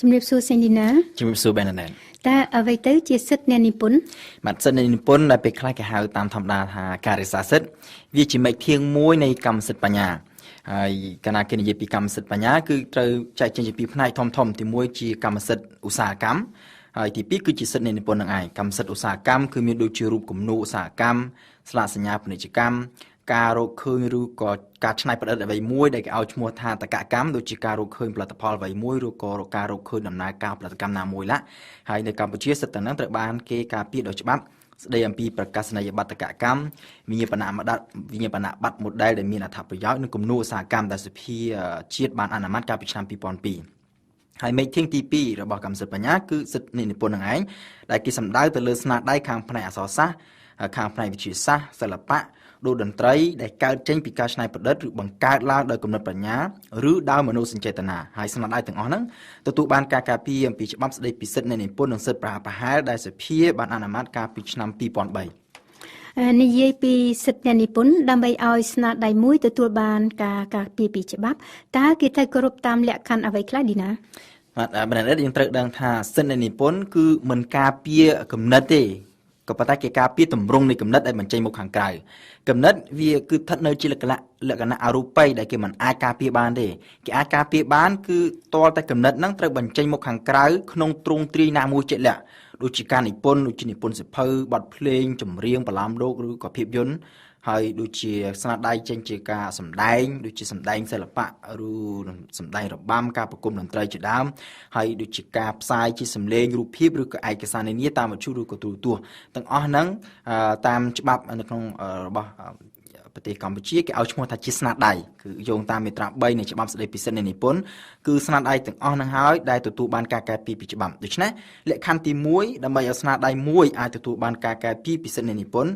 ជំរាបសួរសេងឌីណា ជំរាបសួរបែនណែន តើអ្វីទៅជាសិទ្ធិអ្នកនិពន្ធ បាទសិទ្ធិអ្នកនិពន្ធដែលពេលខ្លះគេហៅតាមធម្មតាថាការរក្សាសិទ្ធិវាជាមេឃធាងមួយនៃកម្មសិទ្ធិបញ្ញាហើយកាលណាគេនិយាយពីកម្មសិទ្ធិបញ្ញាគឺត្រូវចែកចេញជាពីរផ្នែកធំៗទីមួយជាកម្មសិទ្ធិឧស្សាហកម្មហើយទីពីរគឺជាសិទ្ធិអ្នកនិពន្ធនឹងឯងកម្មសិទ្ធិឧស្សាហកម្មគឺមានដូចជារូបគំនូរឧស្សាហកម្មស្លាកសញ្ញាពាណិជ្ជកម្មការរកឃើញឬក៏ការច្នៃប្រឌិតអ្វីមួយដែលគេឲ្យឈ្មោះថាតកកម្មដូចជាការរកឃើញផលិតផលអ្វីមួយឬក៏ការរកឃើញដំណើរការផលិតកម្មណាមួយឡាហើយនៅកម្ពុជាសិទ្ធិទាំងហ្នឹងត្រូវបានគេការពារដោយច្បាប់ស្ដីអំពីប្រកាសនីយបត្រតកកម្មវិញ្ញាបនបត្រ model ដែលមានអត្ថប្រយោជន៍និងគំនូរឧស្សាហកម្មដែលសភាជាតិបានអនុម័តកាលពីឆ្នាំ2002ហើយមេឃធាងទី2របស់កម្មសិទ្ធិបញ្ញាគឺសិទ្ធិអ្នកនិពន្ធនឹងឯងដែលគេសំដៅទៅលើស្នាដៃខាងផ្នែកអក្សរសាស្ត្រខាងផ្នែកវិទ្យាសាស្ត្រសិល្បៈដូចតន្ត្រីដែលកើតចេញពីការច្នៃប្រឌិតឬបង្កើតឡើងដោយគំនិតបញ្ញាឬដោយមនោសញ្ចេតនាហើយស្នាដៃទាំងអស់ហ្នឹងទទួលបានការការពារអំពីច្បាប់ស្ដីពីសិទ្ធិអ្នកនិពន្ធនិងសិទ្ធិប្រហែលដែលសភាបានអនុម័តកាលពីឆ្នាំ2003និយាយពីសិទ្ធិអ្នកនិពន្ធដើម្បីឲ្យស្នាដៃមួយទទួលបានការការពារពីច្បាប់តើគេត្រូវគោរពតាមលក្ខខណ្ឌអ្វីខ្លះឌីណាបាទបណ្ឌិតយើងត្រូវដឹងថាសិទ្ធិអ្នកនិពន្ធគឺមិនការពារគំនិតទេក៏ប៉ុន្តែគេការពារទម្រង់នៃគំនិតដែលបញ្ចេញមកខាងក្រៅគំនិតវាគឺស្ថិតនៅជាលក្ខណៈអរូបីដែលគេមិនអាចការពារបានទេគេអាចការពារបានគឺទាល់តែគំនិតហ្នឹងត្រូវបញ្ចេញមកខាងក្រៅក្នុងទ្រង់ទ្រាយណាមួយជាក់លាក់ដូចជាការនិពន្ធដូចជានិពន្ធសៀវភៅបទភ្លេងចម្រៀងបន្លំលោកឬក៏ភាពយន្តហើយដូចជាស្នាដៃចេញជាការសម្ដែងដូចជាសម្ដែងសិល្បៈឬសម្ដែងរបាំការប្រគំតន្ត្រីជាដើមហើយដូចជាការផ្សាយជាសម្លេងរូបភាពឬក៏ឯកសារនានាតាមវិទ្យុឬក៏ទូរទស្សន៍ទាំងអស់ហ្នឹងតាមច្បាប់នៅក្នុងរបស់ប្រទេសកម្ពុជាគេឲ្យឈ្មោះថាជាស្នាដៃគឺយោងតាមមាត្រា3នៃច្បាប់ស្តីពីសិទ្ធិអ្នកនិពន្ធគឺស្នាដៃទាំងអស់ហ្នឹងហើយដែលទទួលបានការកែពីច្បាប់ដូច្នេះលក្ខខណ្ឌទី1ដើម្បីឲ្យស្នាដៃមួយអាចទទួលបានការកែពីសិទ្ធិអ្នកនិពន្ធ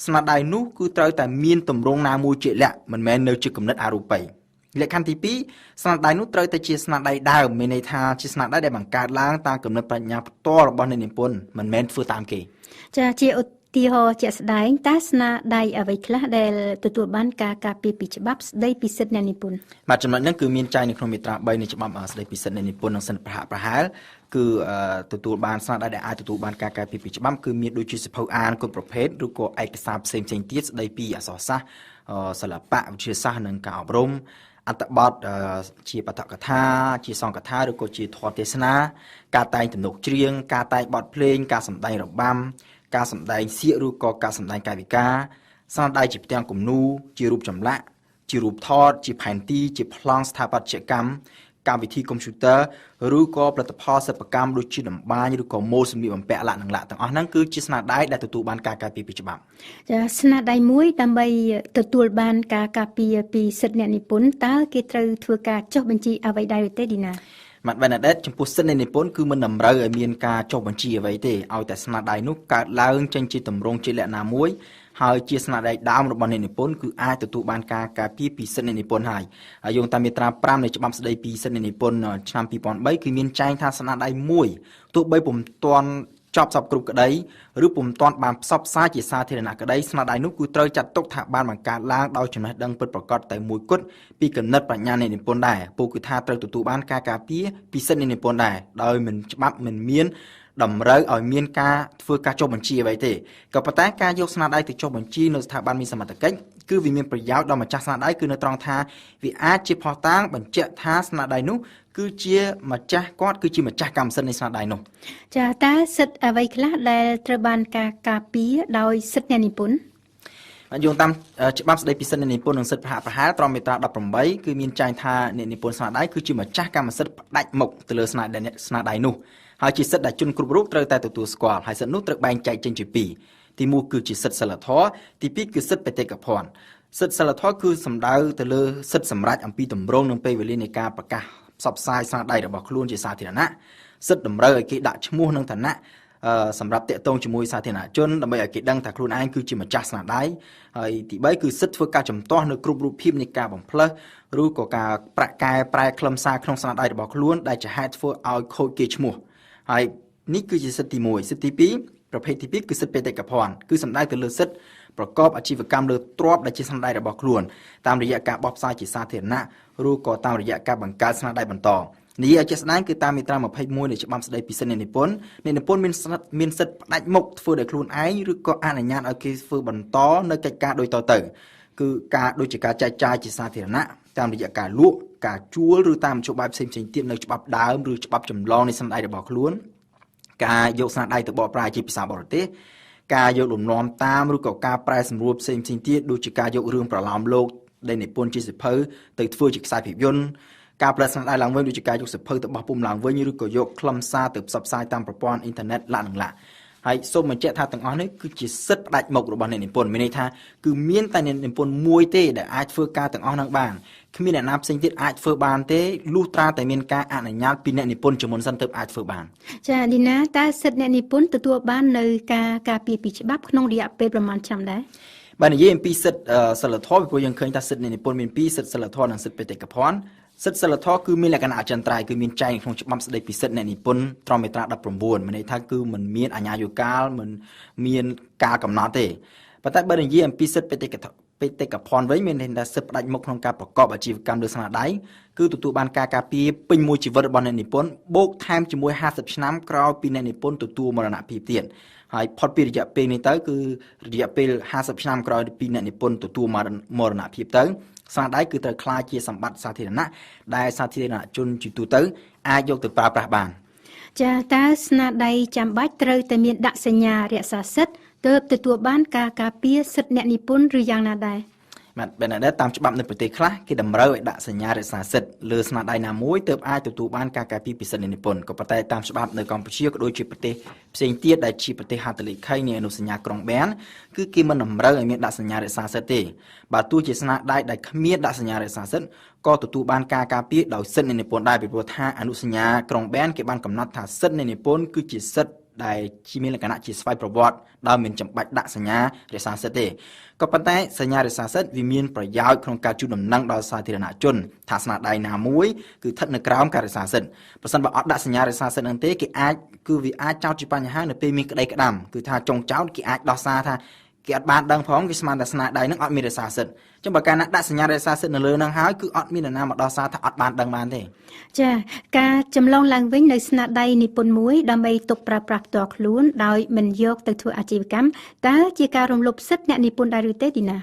ស្នាដៃនោះគឺត្រូវតែមានទម្រង់ណាមួយជាក់លាក់មិនមែននៅជាគំនិតអរូបីលក្ខខណ្ឌទី2ស្នាដៃនោះត្រូវតែជាស្នាដៃដើមមានន័យថាជាស្នាដៃដែលបង្កើតឡើងតាមគំនិតបញ្ញាផ្ទាល់របស់អ្នកនិពន្ធមិនមែនធ្វើតាមគេចាជាឧទាហរណ៍ជាក់ស្ដែងតើស្នាដៃអ្វីខ្លះដែលទទួលបានការការពារពីច្បាប់ស្ដីពីសិទ្ធិអ្នកនិពន្ធបាទចំណុចហ្នឹងគឺមានចែងនៅក្នុងមាត្រា3នៃច្បាប់ស្ដីពីសិទ្ធិអ្នកនិពន្ធនិងសិទ្ធិប្រហែលគឺទទួលបានស្នាដៃដែលអាចទទួលបានការកែពីច្បាប់គឺមានដូចជាសៀវភៅអានគ្រប់ប្រភេទឬក៏ឯកសារផ្សេងៗទៀតស្ដីពីអក្សរសាស្ត្រសិល្បៈវិទ្យាសាស្ត្រនិងការអប់រំអត្ថបទជាបទកថាជាសង្កថាឬក៏ជាធម៌ទេសនាការតែងទំនុកច្រៀងការតែងបទភ្លេងការសម្ដែងរបាំការសម្ដែងសៀកឬក៏ការសម្ដែងកាយវិការស្នាដៃជាផ្ទាំងគំនូរជារូបចម្លាក់ជារូបថតជាផែនទីជាប្លង់ស្ថាបត្យកម្មកម្មវិធីកុំព្យូទ័រឬក៏ផលិតផលសិប្បកម្មដូចជាតម្បាញឬក៏ម៉ូដសម្លៀកបំពាក់លក្ខណៈទាំងអស់ហ្នឹងគឺជាស្នាដៃដែលទទួលបានការការពារពីច្បាប់ចាស្នាដៃមួយដើម្បីទទួលបានការការពារពីសិទ្ធិអ្នកនិពន្ធតើគេត្រូវធ្វើការចុះបញ្ជីអ្វីដែរទេឌីណាបាទបែនដេតចំពោះសិទ្ធិអ្នកនិពន្ធគឺមិនតម្រូវឲ្យមានការចុះបញ្ជីអ្វីទេឲ្យតែស្នាដៃនោះកើតឡើងចេញជាទម្រង់ជាលក្ខណៈមួយហើយជាស្នាដៃដើមរបស់អ្នកនិពន្ធគឺអាចទទួលបានការការពារពីសិទ្ធិអ្នកនិពន្ធហើយយោងតាមមាត្រា5នៃច្បាប់ស្តីពីសិទ្ធិអ្នកនិពន្ធឆ្នាំ2003គឺមានចែងថាស្នាដៃមួយទោះបីពុំទាន់ចប់សពគ្រប់ក្តីឬពុំទាន់បានផ្សព្វផ្សាយជាសាធារណៈក្តីស្នាដៃនោះគឺត្រូវចាត់ទុកថាបានបង្កើតឡើងដោយចំណេះដឹងពិតប្រាកដតែមួយគត់ពីគំនិតបញ្ញាអ្នកនិពន្ធដែរពួកគឺថាត្រូវទទួលបានការការពារពីសិទ្ធិអ្នកនិពន្ធដែរដោយមិនច្បាប់មិនមានតម្រូវឲ្យមានការធ្វើការចុះបញ្ជីអ្វីទេក៏ប៉ុន្តែការយកស្នាដៃទៅចុះបញ្ជីនៅស្ថាប័នមានសមត្ថកិច្ចគឺវាមានប្រយោជន៍ដល់ម្ចាស់ស្នាដៃគឺនៅត្រង់ថាវាអាចជាភស្តុតាងបញ្ជាក់ថាស្នាដៃនោះគឺជាម្ចាស់គាត់គឺជាម្ចាស់កម្មសិទ្ធិនៃស្នាដៃនោះចាតើសិទ្ធិអ្វីខ្លះដែលត្រូវបានការការពារដោយសិទ្ធិអ្នកនិពន្ធយោងតាមច្បាប់ស្តីពីសិទ្ធិអ្នកនិពន្ធនិងសិទ្ធិប្រហែលត្រង់មាត្រា18គឺមានចែងថាអ្នកនិពន្ធស្នាដៃគឺជាម្ចាស់កម្មសិទ្ធិផ្ដាច់មុខទៅលើស្នាដៃនោះហើយជាសិទ្ធិដែលជនគ្រប់រូបត្រូវតែទទួលស្គាល់ហើយសិទ្ធិនោះត្រូវបែងចែកចេញជាពីរទី1គឺជាសិទ្ធិសិលធម៌ទី2គឺសិទ្ធិបេតិកភណ្ឌសិទ្ធិសិលធម៌គឺសំដៅទៅលើសិទ្ធិសម្រេចអំពីទម្រង់និងពេលវេលានៃការប្រកាសផ្សព្វផ្សាយស្នាដៃរបស់ខ្លួនជាសាធារណៈសិទ្ធិតម្រូវឲ្យគេដាក់ឈ្មោះនិងឋានៈសម្រាប់តាក់ទងជាមួយសាធារណជនដើម្បីឲ្យគេដឹងថាខ្លួនឯងគឺជាម្ចាស់ស្នាដៃហើយទី3គឺសិទ្ធិធ្វើការជំទាស់នៅគ្រប់រូបភាពនៃការបំផ្លើសឬក៏ការប្រកែប្រែខ្លឹមសារក្នុងស្នាដៃរបស់ខ្លួនដែលជាហេតុធ្វើឲ្យខូចកេរ្តិ៍ឈ្មោះហើយនេះគឺជាសិទ្ធិទី1សិទ្ធិទី2ប្រភេទទី2គឺសិទ្ធិបេតិកភណ្ឌគឺសំដៅទៅលើសិទ្ធិប្រកបអាជីវកម្មលើទ្រព្យដែលជាស្នាដៃរបស់ខ្លួនតាមរយៈការបោះផ្សាយជាសាធារណៈឬក៏តាមរយៈការបង្កើតស្នាដៃបន្ត នេះឲ្យជាក់ស្ដែងគឺតាមមាត្រា21នៃច្បាប់ស្តីពីសិទ្ធិអ្នកនិពន្ធមានសិទ្ធិផ្ដាច់មុខធ្វើដោយខ្លួនឯងឬក៏អនុញ្ញាតឲ្យគេធ្វើបន្តនៅកិច្ចការដូចតទៅគឺការដូចជាការចែកចាយជាសាធារណៈតាមរយៈការលក់ការជួលឬតាមមធ្យោបាយផ្សេងៗទៀតនៅច្បាប់ដើមឬច្បាប់ចម្លងនៃស្នាដៃរបស់ខ្លួនការយកស្នាដៃទៅបកប្រែជាភាសាបរទេសការយកលំនាំតាមឬក៏ការប្រែសម្រួលផ្សេងៗទៀតដូចជាការយករឿងប្រឡោមលោកដែលនិពន្ធជាសៀវភៅទៅធ្វើជាខ្សែភាពយន្តការផលិតស្នាដៃឡើងវិញដូចជាការយកសៀវភៅទៅបោះពុម្ពឡើងវិញឬក៏យកខ្លឹមសារទៅផ្សព្វផ្សាយតាមប្រព័ន្ធអ៊ីនធឺណិតឡាហើយសូមបញ្ជាក់ថាទាំងអស់នេះគឺជាសិទ្ធិផ្ដាច់មុខរបស់អ្នកនិពន្ធមានន័យថាគឺមានតែអ្នកនិពន្ធមួយទេដែលអាចធ្វើការទាំងអស់ហ្នឹងបានគ្មានអ្នកណាផ្សេងទៀតអាចធ្វើបានទេលុះត្រាតែមានការអនុញ្ញាតពីអ្នកនិពន្ធជាមុនសិនទើបអាចធ្វើបានចាឌីណាតើសិទ្ធិអ្នកនិពន្ធទទួលបាននៅការការពារពីច្បាប់ក្នុងរយៈពេលប្រមាណឆ្នាំដែរបាទនិយាយអំពីសិទ្ធិសិលធម៌ព្រោះយើងឃើញថាសិទ្ធិអ្នកនិពន្ធមានពីរសិទ្ធិសិលធម៌និងសិទ្ធិបេតិកភណ្ឌសិទ្ធិសិលធម៌គឺមានលក្ខណៈអចិន្ត្រៃយ៍គឺមានចែងក្នុងច្បាប់ស្តីពីសិទ្ធិអ្នកនិពន្ធត្រង់មាត្រា19មានន័យថាគឺមិនមានអាជ្ញាយោកាលមិនមានការកំណត់ទេប៉ុន្តែបើនិយាយអំពីសិទ្ធិបេតិកភណ្ឌវិញមានន័យថាសិទ្ធិផ្ដាច់មុខក្នុងការប្រកបអាជីវកម្មលើស្នាដៃគឺទទួលបានការការពារពេញមួយជីវិតរបស់អ្នកនិពន្ធបូកថែមជាមួយ50ឆ្នាំក្រោយពីអ្នកនិពន្ធទទួលមរណភាពទៀតហើយផុតពីរយៈពេលនេះទៅគឺរយៈពេល50ឆ្នាំក្រោយពីអ្នកនិពន្ធទទួលមរណភាពទៅស្នាដៃគឺត្រូវក្លាយជាសម្បត្តិសាធារណៈដែលសាធារណជនជាទូទៅអាចយកទៅប្រើប្រាស់បានចាតើស្នាដៃចាំបាច់ត្រូវតែមានដាក់សញ្ញារក្សាសិទ្ធិទើបទទួលបានការការពារសិទ្ធិអ្នកនិពន្ធឬយ៉ាងណាដែរបាទបែរណាស់តាមច្បាប់នៅប្រទេសខ្លះគេតម្រូវឲ្យដាក់សញ្ញារក្សាសិទ្ធិលើស្នាដៃណាមួយទើបអាចទទួលបានការការពារពីសិទ្ធិអ្នកនិពន្ធក៏ប៉ុន្តែតាមច្បាប់នៅកម្ពុជាក៏ដូចជាប្រទេសផ្សេងទៀតដែលជាប្រទេសហត្ថលេខីនៃអនុសញ្ញាក្រុងប៊ែនគឺគេមិនតម្រូវឲ្យមានដាក់សញ្ញារក្សាសិទ្ធិទេបើទោះជាស្នាដៃដែលគ្មានដាក់សញ្ញារក្សាសិទ្ធិក៏ទទួលបានការការពារដោយសិទ្ធិអ្នកនិពន្ធដែរពីព្រោះថាអនុសញ្ញាក្រុងប៊ែនគេបានកំណត់ថាសិទ្ធិអ្នកនិពន្ធគឺជាសិទ្ធិដែលជាមានលក្ខណៈជាស្វ័យប្រវត្តិដោយមិនចាំបាច់ដាក់សញ្ញារក្សាសិទ្ធិទេក៏ប៉ុន្តែសញ្ញារក្សាសិទ្ធិវាមានប្រយោជន៍ក្នុងការជូនដំណឹងដល់សាធារណជនថាស្នាដៃណាមួយគឺស្ថិតនៅក្រោមការរក្សាសិទ្ធិប្រសិនបើអត់ដាក់សញ្ញារក្សាសិទ្ធិហ្នឹងទេវាអាចចោទជាបញ្ហានៅពេលមានក្តីក្តាំគឺថាចុងចោទគេអាចដោះសារថាគេអត់បានដឹងផងគេស្មានតែស្នាដៃហ្នឹងអត់មានរក្សាសិទ្ធិចឹងបើកាលណាដាក់សញ្ញារក្សាសិទ្ធិនៅលើហ្នឹងហើយគឺអត់មាននរណាមកដោះសារថាអត់បានដឹងបានទេចាការចម្លងឡើងវិញនៅស្នាដៃនិពន្ធមួយដើម្បីទុកប្រើប្រាស់ផ្ទាល់ខ្លួនដោយមិនយកទៅធ្វើអាជីវកម្មតើជាការរំលោភសិទ្ធិអ្នកនិពន្ធដែរឬទេទីណា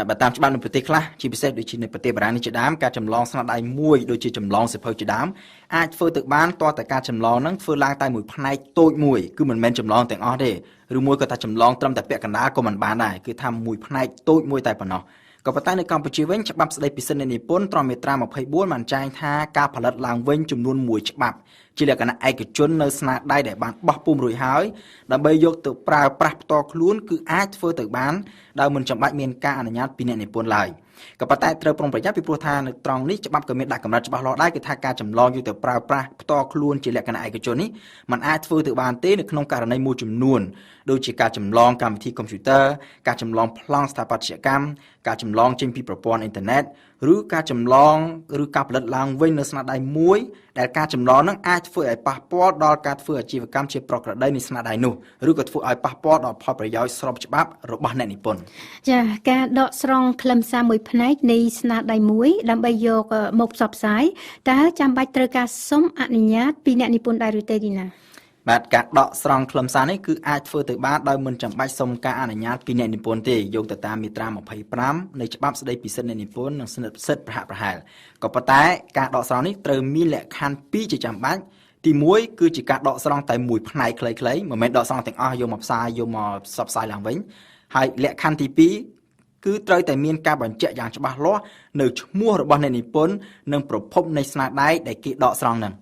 បើតាមច្បាប់នៅប្រទេសខ្លះជាពិសេសដូចជានៅប្រទេសបារាំងនេះជាដើមការចម្លងស្នាដៃមួយដូចជាចម្លងសៀវភៅជាដើមអាចធ្វើទៅបានតើតែការចម្លងហ្នឹងធ្វើឡើងតែមួយផ្នែកតូចមួយគឺមិនមែនចម្លងទាំងអស់ទេឬមួយក៏ថាចម្លងត្រឹមតែពាក់កណ្ដាលក៏មិនបានដែរគឺថាមួយផ្នែកតូចមួយតែប៉ុណ្ណោះក៏ប៉ុន្តែនៅកម្ពុជាវិញច្បាប់ស្តីពីសិទ្ធិអ្នកនិពន្ធត្រង់មាត្រា24បានចែងថាការផលិតឡើងវិញចំនួន1ច្បាប់ជាលក្ខណៈឯកជននៅស្នាដៃដែលបានបោះពុម្ពរួចហើយដើម្បីយកទៅប្រើប្រាស់ផ្ទាល់ខ្លួនគឺអាចធ្វើទៅបានដោយមិនចាំបាច់មានការអនុញ្ញាតពីអ្នកនិពន្ធឡើយក៏ប៉ុន្តែត្រូវប្រុងប្រយ័ត្នពីព្រោះថានៅត្រង់នេះច្បាប់ក៏មានដាក់កម្រិតច្បាស់លាស់ដែរគឺថាការចម្លងយកទៅប្រើប្រាស់ផ្ទាល់ខ្លួនជាលក្ខណៈឯកជននេះมันអាចធ្វើទៅបានទេនៅក្នុងករណីមួយចំនួនដូចជាការចម្លងកម្មវិធីកុំព្យូទ័រការចម្លងប្លង់ស្ថាបត្យកម្មការចម្លងចេញពីប្រព័ន្ធអ៊ីនធឺណិតឬការចម្លងឬការផលិតឡើងវិញនៅស្នាដៃមួយដែលការចម្លងនឹងអាចធ្វើឲ្យប៉ះពាល់ដល់ការធ្វើអាជីវកម្មជាប្រក្រតីនៃស្នាដៃនោះឬក៏ធ្វើឲ្យប៉ះពាល់ដល់ផលប្រយោជន៍ស្របច្បាប់របស់អ្នកនិពន្ធចាការដកស្រង់ខ្លឹមសារមួយផ្នែកនៃស្នាដៃមួយដើម្បីយកមកផ្សព្វផ្សាយតើចាំបាច់ត្រូវការសុំអនុញ្ញាតពីអ្នកនិពន្ធដែរឬទេទីណាបាទការដកស្រង់ខ្លឹមសារនេះគឺអាចធ្វើទៅបានដោយមិនចាំបាច់សុំការអនុញ្ញាតពីអ្នកនិពន្ធទេយោងទៅតាមមាត្រា25នៃច្បាប់ស្តីពីសិទ្ធិអ្នកនិពន្ធនិងសិទ្ធិប្រហាក់ប្រហែលក៏ប៉ុន្តែការដកស្រង់នេះត្រូវមានលក្ខខណ្ឌ2ជាចាំបាច់ទី1គឺជាការដកស្រង់តែមួយផ្នែកខ្លីៗមិនមែនដកស្រង់ទាំងអស់យកមកផ្សាយយកមកផ្សព្វផ្សាយឡើងវិញហើយលក្ខខណ្ឌទី2គឺត្រូវតែមានការបញ្ជាក់យ៉ាងច្បាស់លាស់នៅឈ្មោះរបស់អ្នកនិពន្ធនិងប្រភពនៃស្នាដៃដែលគេដកស្រង់ហ្នឹង